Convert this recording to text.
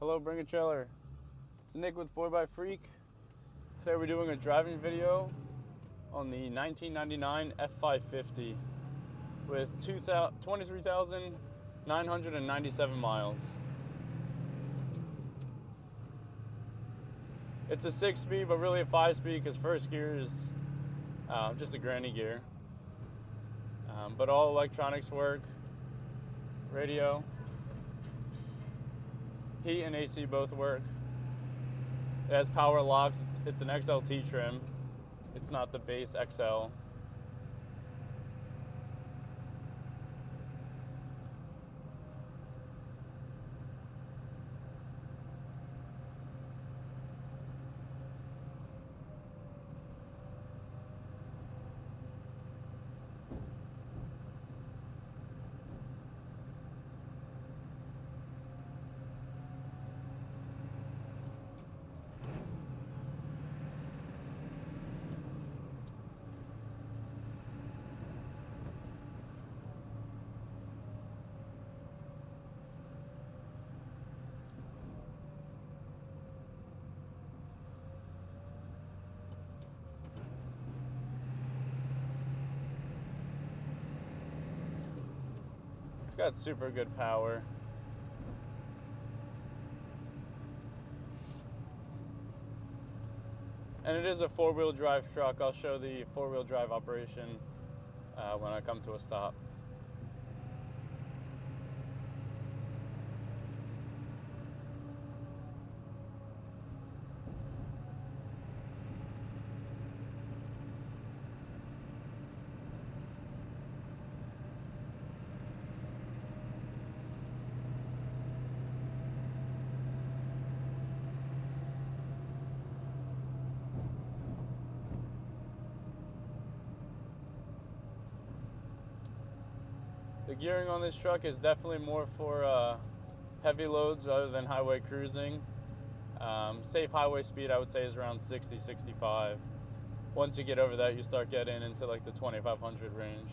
Hello, Bring a Trailer. It's Nick with 4x Freak. Today we're doing a driving video on the 1999 F-550 with 23,997 miles. It's a 6-speed, but really a 5-speed because first gear is just a granny gear. But all electronics work, radio, heat and AC both work. It has power locks. It's an XLT trim. It's not the base XL. It's got super good power. And it is a 4-wheel drive truck. I'll show the 4-wheel drive operation when I come to a stop. The gearing on this truck is definitely more for heavy loads rather than highway cruising. Safe highway speed I would say is around 60, 65. Once you get over that, you start getting into like the 2500 range.